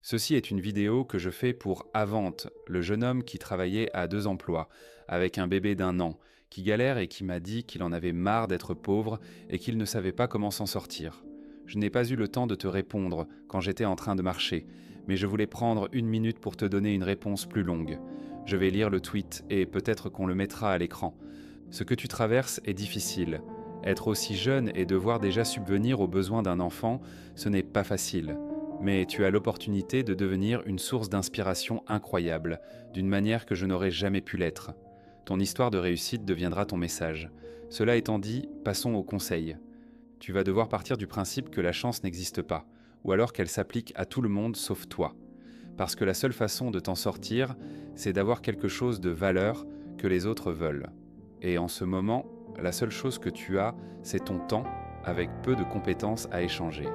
Ceci est une vidéo que je fais pour Avant, le jeune homme qui travaillait à 2 emplois, avec un bébé d'1 an, qui galère et qui m'a dit qu'il en avait marre d'être pauvre et qu'il ne savait pas comment s'en sortir. Je n'ai pas eu le temps de te répondre quand j'étais en train de marcher, mais je voulais prendre 1 minute pour te donner une réponse plus longue. Je vais lire le tweet et peut-être qu'on le mettra à l'écran. Ce que tu traverses est difficile. Être aussi jeune et devoir déjà subvenir aux besoins d'un enfant, ce n'est pas facile. Mais tu as l'opportunité de devenir une source d'inspiration incroyable, d'une manière que je n'aurais jamais pu l'être. Ton histoire de réussite deviendra ton message. Cela étant dit, passons au conseil. Tu vas devoir partir du principe que la chance n'existe pas, ou alors qu'elle s'applique à tout le monde sauf toi. Parce que la seule façon de t'en sortir, c'est d'avoir quelque chose de valeur que les autres veulent. Et en ce moment, la seule chose que tu as, c'est ton temps, avec peu de compétences à échanger.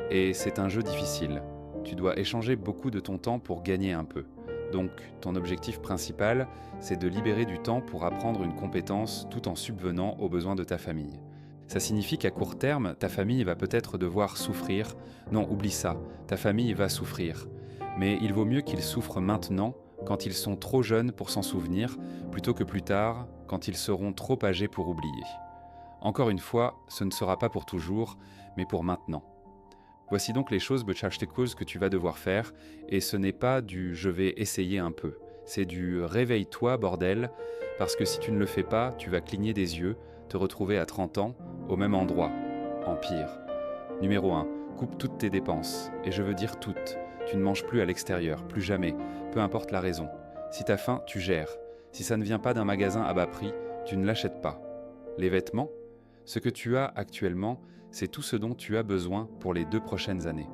Et c'est un jeu difficile. Tu dois échanger beaucoup de ton temps pour gagner un peu. Donc, ton objectif principal, c'est de libérer du temps pour apprendre une compétence tout en subvenant aux besoins de ta famille. Ça signifie qu'à court terme, ta famille va peut-être devoir souffrir. Non, oublie ça, ta famille va souffrir. Mais il vaut mieux qu'ils souffrent maintenant, quand ils sont trop jeunes pour s'en souvenir, plutôt que plus tard, quand ils seront trop âgés pour oublier. Encore une fois, ce ne sera pas pour toujours, mais pour maintenant. Voici donc les choses cause que tu vas devoir faire, et ce n'est pas du « je vais essayer un peu », c'est du « réveille-toi, bordel », parce que si tu ne le fais pas, tu vas cligner des yeux, te retrouver à 30 ans, au même endroit, en pire. Numéro 1, coupe toutes tes dépenses, et je veux dire toutes. Tu ne manges plus à l'extérieur, plus jamais, peu importe la raison. Si t'as faim, tu gères. Si ça ne vient pas d'un magasin à bas prix, tu ne l'achètes pas. Les vêtements ? Ce que tu as actuellement, c'est tout ce dont tu as besoin pour les 2 prochaines années.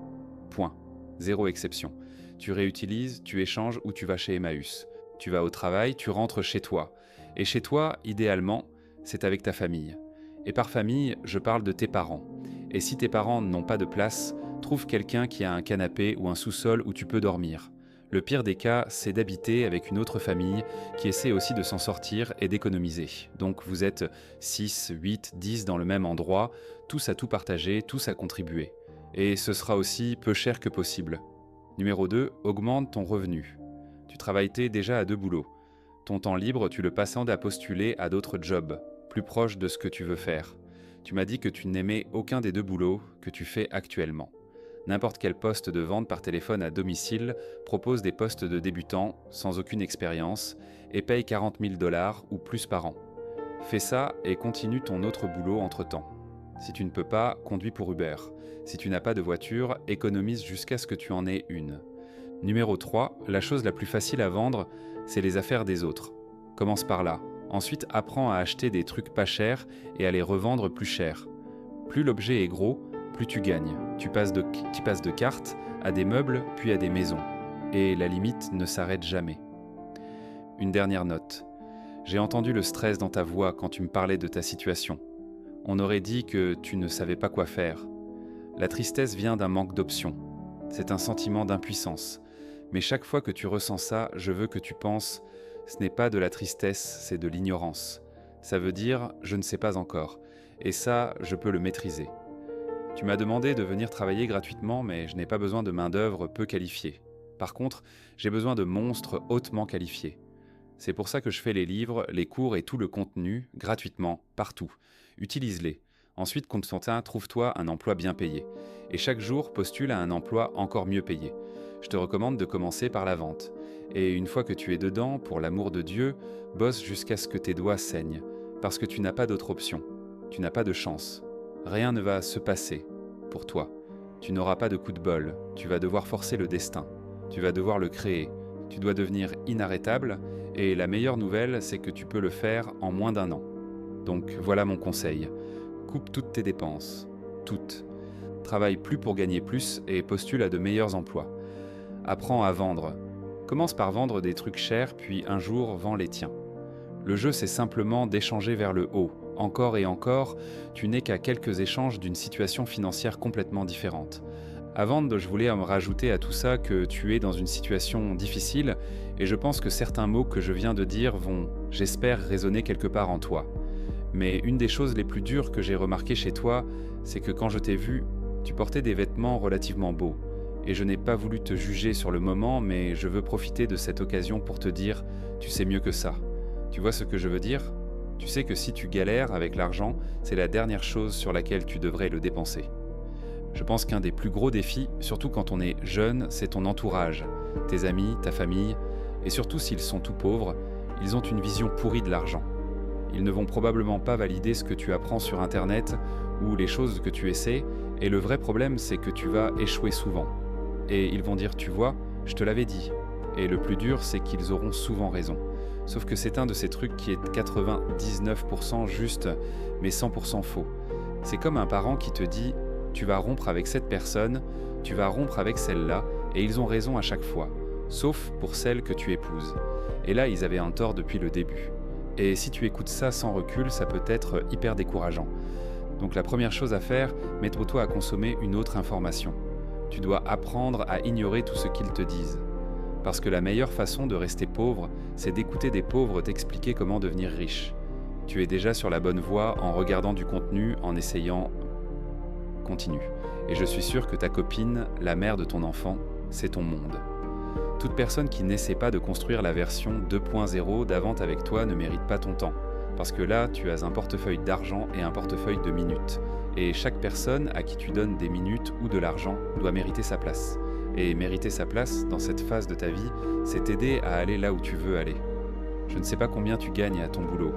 Point. Zéro exception. Tu réutilises, tu échanges ou tu vas chez Emmaüs. Tu vas au travail, tu rentres chez toi. Et chez toi, idéalement, c'est avec ta famille. Et par famille, je parle de tes parents. Et si tes parents n'ont pas de place, trouve quelqu'un qui a un canapé ou un sous-sol où tu peux dormir. Le pire des cas, c'est d'habiter avec une autre famille qui essaie aussi de s'en sortir et d'économiser. Donc vous êtes 6, 8, 10 dans le même endroit, tous à tout partager, tous à contribuer. Et ce sera aussi peu cher que possible. Numéro 2, augmente ton revenu. Tu travailles déjà à 2 boulots. Ton temps libre, tu le passes à postuler à d'autres jobs, plus proches de ce que tu veux faire. Tu m'as dit que tu n'aimais aucun des 2 boulots que tu fais actuellement. N'importe quel poste de vente par téléphone à domicile propose des postes de débutants sans aucune expérience et paye 40 000 $ ou plus par an. Fais ça et continue ton autre boulot entre-temps. Si tu ne peux pas, conduis pour Uber. Si tu n'as pas de voiture, économise jusqu'à ce que tu en aies une. Numéro 3, la chose la plus facile à vendre, c'est les affaires des autres. Commence par là. Ensuite, apprends à acheter des trucs pas chers et à les revendre plus cher. Plus l'objet est gros, plus tu gagnes. Tu passes de cartes à des meubles, puis à des maisons. Et la limite ne s'arrête jamais. Une dernière note. J'ai entendu le stress dans ta voix quand tu me parlais de ta situation. On aurait dit que tu ne savais pas quoi faire. La tristesse vient d'un manque d'options. C'est un sentiment d'impuissance. Mais chaque fois que tu ressens ça, je veux que tu penses « ce n'est pas de la tristesse, c'est de l'ignorance ». Ça veut dire « je ne sais pas encore ». Et ça, je peux le maîtriser. Tu m'as demandé de venir travailler gratuitement, mais je n'ai pas besoin de main-d'œuvre peu qualifiée. Par contre, j'ai besoin de monstres hautement qualifiés. C'est pour ça que je fais les livres, les cours et tout le contenu, gratuitement, partout. Utilise-les. Ensuite, Constantin, trouve-toi un emploi bien payé. Et chaque jour, postule à un emploi encore mieux payé. Je te recommande de commencer par la vente. Et une fois que tu es dedans, pour l'amour de Dieu, bosse jusqu'à ce que tes doigts saignent. Parce que tu n'as pas d'autre option. Tu n'as pas de chance. Rien ne va se passer pour toi. Tu n'auras pas de coup de bol. Tu vas devoir forcer le destin. Tu vas devoir le créer. Tu dois devenir inarrêtable. Et la meilleure nouvelle, c'est que tu peux le faire en moins d'1 an. Donc voilà mon conseil. Coupe toutes tes dépenses. Toutes. Travaille plus pour gagner plus et postule à de meilleurs emplois. Apprends à vendre. Commence par vendre des trucs chers, puis un jour vends les tiens. Le jeu, c'est simplement d'échanger vers le haut. Encore et encore, tu n'es qu'à quelques échanges d'une situation financière complètement différente. Avant, je voulais me rajouter à tout ça que tu es dans une situation difficile, et je pense que certains mots que je viens de dire vont, j'espère, résonner quelque part en toi. Mais une des choses les plus dures que j'ai remarquées chez toi, c'est que quand je t'ai vu, tu portais des vêtements relativement beaux. Et je n'ai pas voulu te juger sur le moment, mais je veux profiter de cette occasion pour te dire, tu sais mieux que ça. Tu vois ce que je veux dire ? Tu sais que si tu galères avec l'argent, c'est la dernière chose sur laquelle tu devrais le dépenser. Je pense qu'un des plus gros défis, surtout quand on est jeune, c'est ton entourage, tes amis, ta famille, et surtout s'ils sont tout pauvres, ils ont une vision pourrie de l'argent. Ils ne vont probablement pas valider ce que tu apprends sur Internet ou les choses que tu essaies, et le vrai problème, c'est que tu vas échouer souvent. Et ils vont dire, tu vois, je te l'avais dit. Et le plus dur, c'est qu'ils auront souvent raison. Sauf que c'est un de ces trucs qui est 99% juste, mais 100% faux. C'est comme un parent qui te dit, tu vas rompre avec cette personne, tu vas rompre avec celle-là, et ils ont raison à chaque fois, sauf pour celle que tu épouses. Et là, ils avaient un tort depuis le début. Et si tu écoutes ça sans recul, ça peut être hyper décourageant. Donc la première chose à faire, mets-toi à consommer une autre information. Tu dois apprendre à ignorer tout ce qu'ils te disent. Parce que la meilleure façon de rester pauvre, c'est d'écouter des pauvres t'expliquer comment devenir riche. Tu es déjà sur la bonne voie en regardant du contenu, en essayant. Continue. Et je suis sûr que ta copine, la mère de ton enfant, c'est ton monde. Toute personne qui n'essaie pas de construire la version 2.0 d'avant avec toi ne mérite pas ton temps. Parce que là, tu as un portefeuille d'argent et un portefeuille de minutes. Et chaque personne à qui tu donnes des minutes ou de l'argent doit mériter sa place. Et mériter sa place, dans cette phase de ta vie, c'est t'aider à aller là où tu veux aller. Je ne sais pas combien tu gagnes à ton boulot.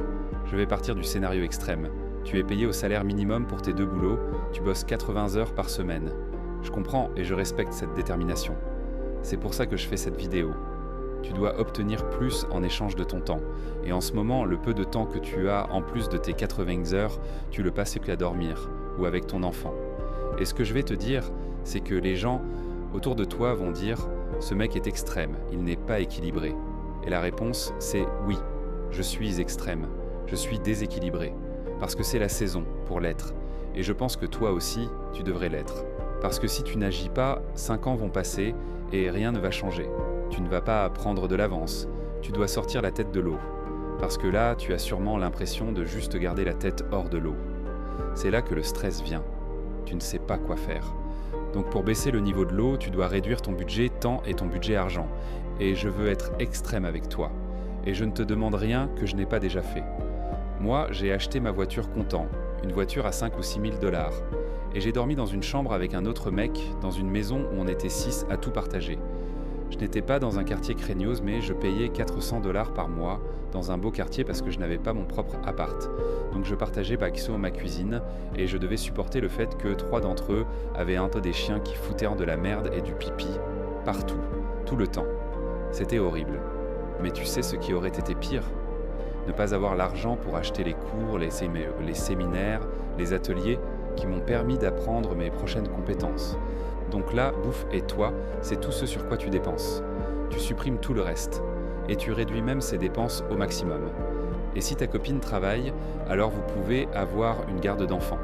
Je vais partir du scénario extrême. Tu es payé au salaire minimum pour tes 2 boulots, tu bosses 80 heures par semaine. Je comprends et je respecte cette détermination. C'est pour ça que je fais cette vidéo. Tu dois obtenir plus en échange de ton temps. Et en ce moment, le peu de temps que tu as en plus de tes 80 heures, tu le passes qu'à dormir ou avec ton enfant. Et ce que je vais te dire, c'est que les gens autour de toi vont dire « ce mec est extrême, il n'est pas équilibré ». Et la réponse, c'est « oui, je suis extrême, je suis déséquilibré ». Parce que c'est la saison pour l'être. Et je pense que toi aussi, tu devrais l'être. Parce que si tu n'agis pas, 5 ans vont passer et rien ne va changer. Tu ne vas pas prendre de l'avance, tu dois sortir la tête de l'eau. Parce que là, tu as sûrement l'impression de juste garder la tête hors de l'eau. C'est là que le stress vient. Tu ne sais pas quoi faire. Donc pour baisser le niveau de l'eau, tu dois réduire ton budget temps et ton budget argent. Et je veux être extrême avec toi. Et je ne te demande rien que je n'ai pas déjà fait. Moi, j'ai acheté ma voiture comptant, une voiture à 5 ou 6 000 $. Et j'ai dormi dans une chambre avec un autre mec, dans une maison où on était 6 à tout partager. Je n'étais pas dans un quartier craignos, mais je payais 400 $ par mois dans un beau quartier parce que je n'avais pas mon propre appart. Donc je partageais ma cuisine et je devais supporter le fait que 3 d'entre eux avaient un peu des chiens qui foutaient de la merde et du pipi partout, tout le temps. C'était horrible. Mais tu sais ce qui aurait été pire ? Ne pas avoir l'argent pour acheter les cours, les séminaires, les ateliers qui m'ont permis d'apprendre mes prochaines compétences. Donc là, bouffe et toi, c'est tout ce sur quoi tu dépenses. Tu supprimes tout le reste. Et tu réduis même ces dépenses au maximum. Et si ta copine travaille, alors vous pouvez avoir une garde d'enfant.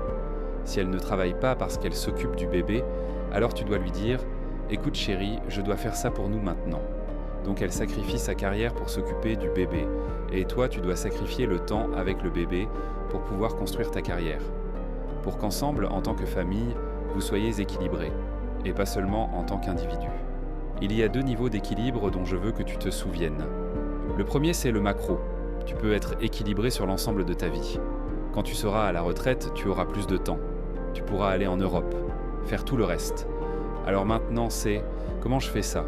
Si elle ne travaille pas parce qu'elle s'occupe du bébé, alors tu dois lui dire « Écoute chérie, je dois faire ça pour nous maintenant ». Donc elle sacrifie sa carrière pour s'occuper du bébé. Et toi, tu dois sacrifier le temps avec le bébé pour pouvoir construire ta carrière. Pour qu'ensemble, en tant que famille, vous soyez équilibrés. Et pas seulement en tant qu'individu. Il y a 2 niveaux d'équilibre dont je veux que tu te souviennes. Le premier, c'est le macro. Tu peux être équilibré sur l'ensemble de ta vie. Quand tu seras à la retraite, tu auras plus de temps. Tu pourras aller en Europe, faire tout le reste. Alors maintenant, c'est comment je fais ça ?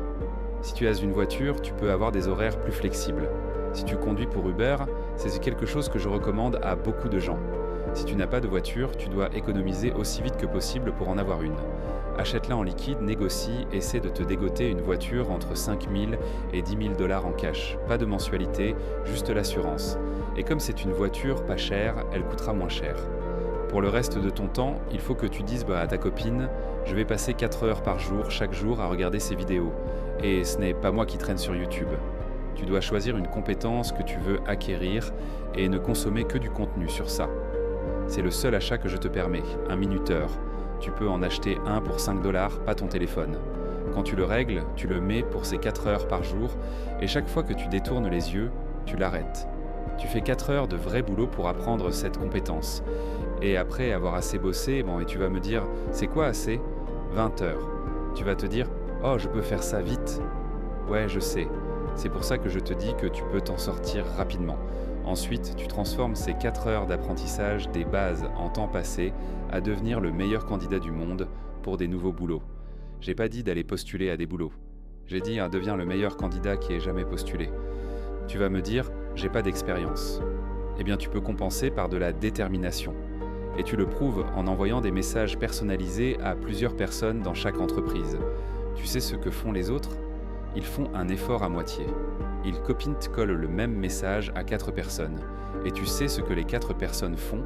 Si tu as une voiture, tu peux avoir des horaires plus flexibles. Si tu conduis pour Uber, c'est quelque chose que je recommande à beaucoup de gens. Si tu n'as pas de voiture, tu dois économiser aussi vite que possible pour en avoir une. Achète-la en liquide, négocie, essaie de te dégoter une voiture entre 5 000 et 10 000 $ en cash. Pas de mensualité, juste l'assurance. Et comme c'est une voiture pas chère, elle coûtera moins cher. Pour le reste de ton temps, il faut que tu dises à ta copine « Je vais passer 4 heures par jour, chaque jour, à regarder ces vidéos. Et ce n'est pas moi qui traîne sur YouTube. » Tu dois choisir une compétence que tu veux acquérir et ne consommer que du contenu sur ça. C'est le seul achat que je te permets, un minuteur. Tu peux en acheter un pour 5 $, pas ton téléphone. Quand tu le règles, tu le mets pour ces 4 heures par jour et chaque fois que tu détournes les yeux, tu l'arrêtes. Tu fais 4 heures de vrai boulot pour apprendre cette compétence. Et après avoir assez bossé, et tu vas me dire, c'est quoi assez ? 20 heures. Tu vas te dire, Oh, je peux faire ça vite. Ouais, je sais. C'est pour ça que je te dis que tu peux t'en sortir rapidement. Ensuite, tu transformes ces 4 heures d'apprentissage des bases en temps passé à devenir le meilleur candidat du monde pour des nouveaux boulots. J'ai pas dit d'aller postuler à des boulots. J'ai dit, deviens le meilleur candidat qui ait jamais postulé. Tu vas me dire, j'ai pas d'expérience. Eh bien, tu peux compenser par de la détermination. Et tu le prouves en envoyant des messages personnalisés à plusieurs personnes dans chaque entreprise. Tu sais ce que font les autres ? Ils font un effort à moitié. Ils copient-collent le même message à 4 personnes. Et tu sais ce que les 4 personnes font ?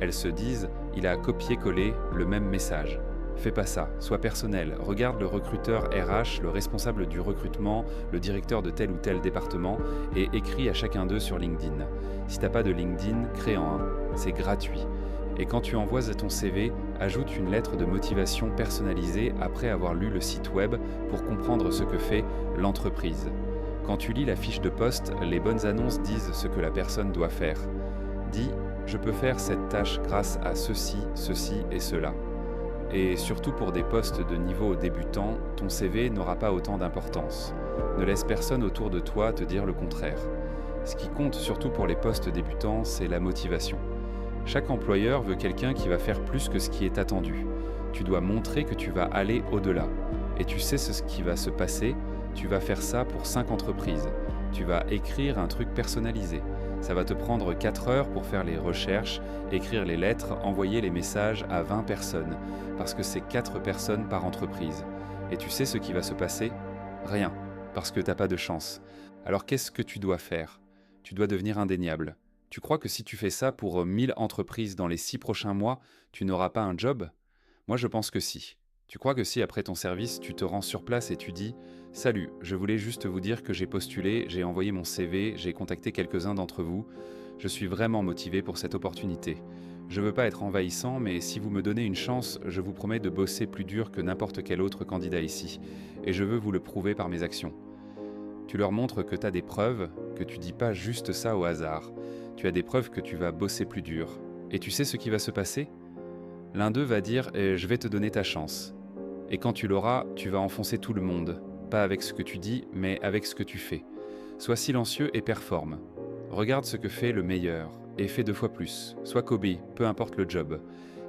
Elles se disent, il a copié-collé le même message. Fais pas ça, sois personnel, regarde le recruteur RH, le responsable du recrutement, le directeur de tel ou tel département et écris à chacun d'eux sur LinkedIn. Si t'as pas de LinkedIn, crée-en un, c'est gratuit. Et quand tu envoies ton CV, ajoute une lettre de motivation personnalisée après avoir lu le site web pour comprendre ce que fait l'entreprise. Quand tu lis la fiche de poste, les bonnes annonces disent ce que la personne doit faire. Dis, je peux faire cette tâche grâce à ceci, ceci et cela. Et surtout pour des postes de niveau débutant, ton CV n'aura pas autant d'importance. Ne laisse personne autour de toi te dire le contraire. Ce qui compte surtout pour les postes débutants, c'est la motivation. Chaque employeur veut quelqu'un qui va faire plus que ce qui est attendu. Tu dois montrer que tu vas aller au-delà. Et tu sais ce qui va se passer, tu vas faire ça pour 5 entreprises. Tu vas écrire un truc personnalisé. Ça va te prendre 4 heures pour faire les recherches, écrire les lettres, envoyer les messages à 20 personnes, parce que c'est 4 personnes par entreprise. Et tu sais ce qui va se passer ? Rien, parce que t'as pas de chance. Alors qu'est-ce que tu dois faire ? Tu dois devenir indéniable. Tu crois que si tu fais ça pour 1000 entreprises dans les 6 prochains mois, tu n'auras pas un job ? Moi je pense que si. Tu crois que si après ton service, tu te rends sur place et tu dis « Salut, je voulais juste vous dire que j'ai postulé, j'ai envoyé mon CV, j'ai contacté quelques-uns d'entre vous. Je suis vraiment motivé pour cette opportunité. Je veux pas être envahissant, mais si vous me donnez une chance, je vous promets de bosser plus dur que n'importe quel autre candidat ici. Et je veux vous le prouver par mes actions. » Tu leur montres que tu as des preuves, que tu dis pas juste ça au hasard. Tu as des preuves que tu vas bosser plus dur. Et tu sais ce qui va se passer ? L'un d'eux va dire « Je vais te donner ta chance ». Et quand tu l'auras, tu vas enfoncer tout le monde. Pas avec ce que tu dis, mais avec ce que tu fais. Sois silencieux et performe. Regarde ce que fait le meilleur, et fais 2 fois plus. Sois Kobe, peu importe le job.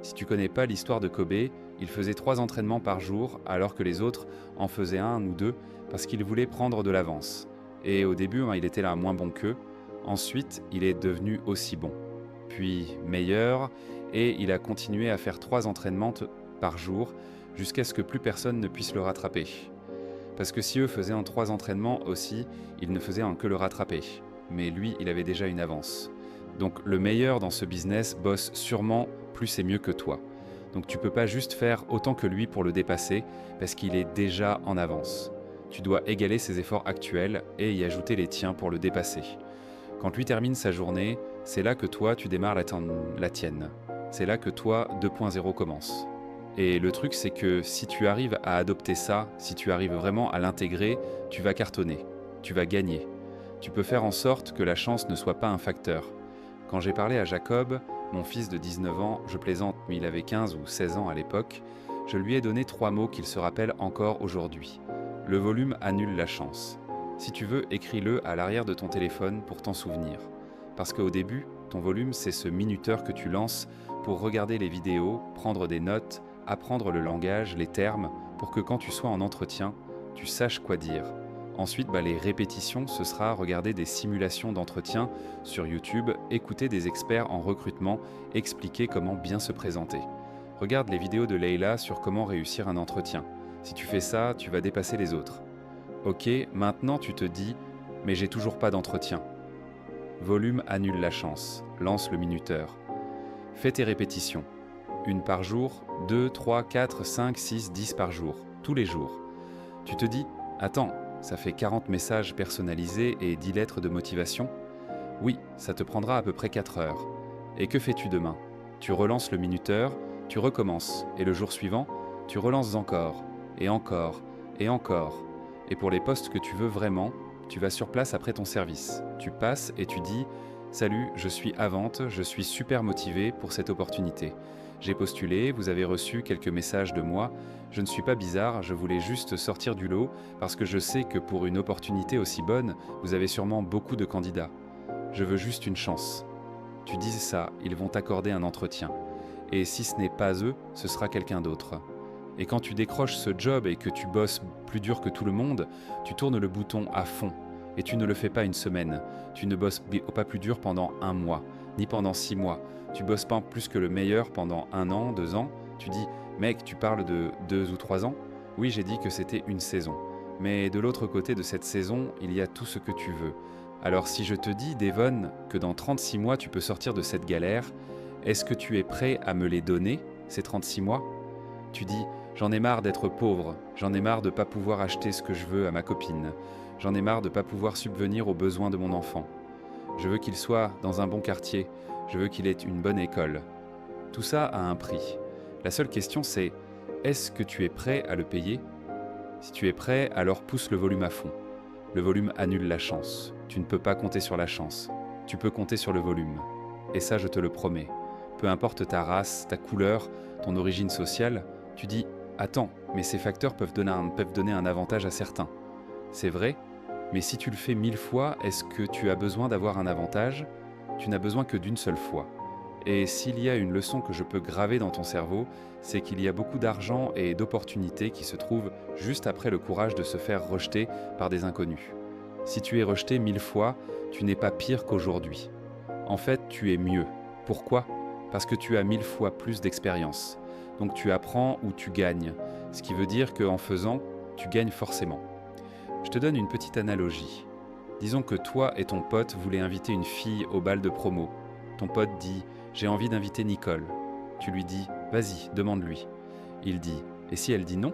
Si tu connais pas l'histoire de Kobe, il faisait 3 entraînements par jour, alors que les autres en faisaient 1 ou 2, parce qu'il voulait prendre de l'avance. Et au début, il était là moins bon qu'eux. Ensuite, il est devenu aussi bon. Puis meilleur, et il a continué à faire 3 entraînements par jour, jusqu'à ce que plus personne ne puisse le rattraper. Parce que si eux faisaient en 3 entraînements aussi, ils ne faisaient en que le rattraper. Mais lui, il avait déjà une avance. Donc le meilleur dans ce business bosse sûrement plus et mieux que toi. Donc tu peux pas juste faire autant que lui pour le dépasser, parce qu'il est déjà en avance. Tu dois égaler ses efforts actuels et y ajouter les tiens pour le dépasser. Quand lui termine sa journée, c'est là que toi tu démarres la tienne. C'est là que toi 2.0 commence. Et le truc, c'est que si tu arrives à adopter ça, si tu arrives vraiment à l'intégrer, tu vas cartonner, tu vas gagner. Tu peux faire en sorte que la chance ne soit pas un facteur. Quand j'ai parlé à Jacob, mon fils de 19 ans, je plaisante, mais il avait 15 ou 16 ans à l'époque, je lui ai donné 3 mots qu'il se rappelle encore aujourd'hui. Le volume annule la chance. Si tu veux, écris-le à l'arrière de ton téléphone pour t'en souvenir. Parce qu'au début, ton volume, c'est ce minuteur que tu lances pour regarder les vidéos, prendre des notes, apprendre le langage, les termes, pour que quand tu sois en entretien, tu saches quoi dire. Ensuite, les répétitions, ce sera regarder des simulations d'entretien sur YouTube, écouter des experts en recrutement, expliquer comment bien se présenter. Regarde les vidéos de Leïla sur comment réussir un entretien. Si tu fais ça, tu vas dépasser les autres. Ok, maintenant tu te dis « mais j'ai toujours pas d'entretien ». Volume annule la chance, lance le minuteur. Fais tes répétitions. 1 par jour, 2, 3, 4, 5, 6, 10 par jour, tous les jours. Tu te dis « attends, ça fait 40 messages personnalisés et 10 lettres de motivation ?» Oui, ça te prendra à peu près 4 heures. Et que fais-tu demain ? Tu relances le minuteur, tu recommences, et le jour suivant, tu relances encore, et encore, et encore. Et pour les postes que tu veux vraiment, tu vas sur place après ton service. Tu passes et tu dis « Salut, je suis Avante, je suis super motivé pour cette opportunité. J'ai postulé, vous avez reçu quelques messages de moi. Je ne suis pas bizarre, je voulais juste sortir du lot parce que je sais que pour une opportunité aussi bonne, vous avez sûrement beaucoup de candidats. Je veux juste une chance. Tu dises ça, ils vont t'accorder un entretien. Et si ce n'est pas eux, ce sera quelqu'un d'autre. Et quand tu décroches ce job et que tu bosses plus dur que tout le monde, tu tournes le bouton à fond. Et tu ne le fais pas une semaine. Tu ne bosses pas plus dur pendant un mois, ni pendant 6 mois. Tu bosses pas plus que le meilleur pendant 1 an, 2 ans. Tu dis, mec, tu parles de 2 ou 3 ans? Oui, j'ai dit que c'était une saison. Mais de l'autre côté de cette saison, il y a tout ce que tu veux. Alors si je te dis, Devon, que dans 36 mois tu peux sortir de cette galère, est-ce que tu es prêt à me les donner, ces 36 mois? Tu dis, j'en ai marre d'être pauvre, j'en ai marre de ne pas pouvoir acheter ce que je veux à ma copine, j'en ai marre de ne pas pouvoir subvenir aux besoins de mon enfant. Je veux qu'il soit dans un bon quartier, je veux qu'il ait une bonne école. Tout ça a un prix. La seule question c'est, est-ce que tu es prêt à le payer? Si tu es prêt, alors pousse le volume à fond. Le volume annule la chance. Tu ne peux pas compter sur la chance. Tu peux compter sur le volume. Et ça, je te le promets. Peu importe ta race, ta couleur, ton origine sociale, tu dis « Attends, mais ces facteurs peuvent donner un avantage à certains. » C'est vrai, mais si tu le fais 1000 fois, est-ce que tu as besoin d'avoir un avantage? Tu n'as besoin que d'une seule fois. Et s'il y a une leçon que je peux graver dans ton cerveau, c'est qu'il y a beaucoup d'argent et d'opportunités qui se trouvent juste après le courage de se faire rejeter par des inconnus. Si tu es rejeté 1000 fois, tu n'es pas pire qu'aujourd'hui. En fait, tu es mieux. Pourquoi? Parce que tu as 1000 fois plus d'expérience. Donc tu apprends ou tu gagnes, ce qui veut dire qu'en faisant, tu gagnes forcément. Je te donne une petite analogie. Disons que toi et ton pote voulez inviter une fille au bal de promo. Ton pote dit « J'ai envie d'inviter Nicole ». Tu lui dis « Vas-y, demande-lui ». Il dit « Et si elle dit non ?»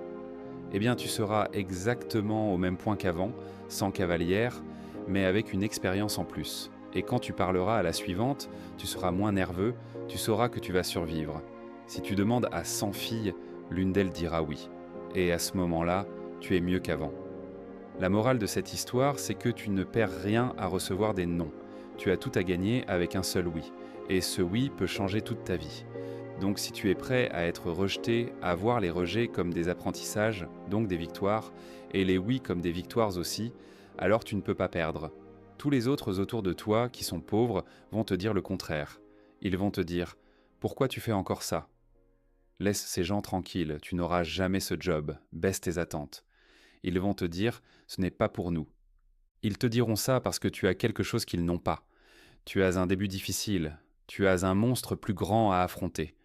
Eh bien tu seras exactement au même point qu'avant, sans cavalière, mais avec une expérience en plus. Et quand tu parleras à la suivante, tu seras moins nerveux, tu sauras que tu vas survivre. Si tu demandes à 100 filles, l'une d'elles dira oui. Et à ce moment-là, tu es mieux qu'avant. La morale de cette histoire, c'est que tu ne perds rien à recevoir des non. Tu as tout à gagner avec un seul oui. Et ce oui peut changer toute ta vie. Donc si tu es prêt à être rejeté, à voir les rejets comme des apprentissages, donc des victoires, et les oui comme des victoires aussi, alors tu ne peux pas perdre. Tous les autres autour de toi, qui sont pauvres, vont te dire le contraire. Ils vont te dire « Pourquoi tu fais encore ça ?» Laisse ces gens tranquilles, tu n'auras jamais ce job, baisse tes attentes. Ils vont te dire « Ce n'est pas pour nous ». Ils te diront ça parce que tu as quelque chose qu'ils n'ont pas. Tu as un début difficile, tu as un monstre plus grand à affronter.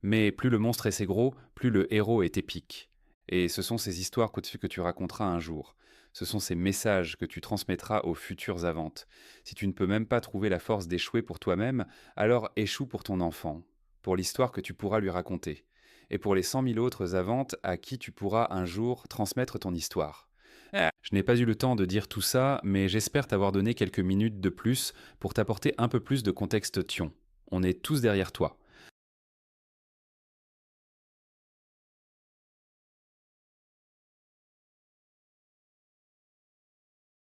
Mais plus le monstre est gros, plus le héros est épique. Et ce sont ces histoires que tu raconteras un jour. Ce sont ces messages que tu transmettras aux futures avantes. Si tu ne peux même pas trouver la force d'échouer pour toi-même, alors échoue pour ton enfant, pour l'histoire que tu pourras lui raconter, et pour les 100 000 autres avantes à qui tu pourras un jour transmettre ton histoire. Je n'ai pas eu le temps de dire tout ça, mais j'espère t'avoir donné quelques minutes de plus pour t'apporter un peu plus de contexte Thion. On est tous derrière toi.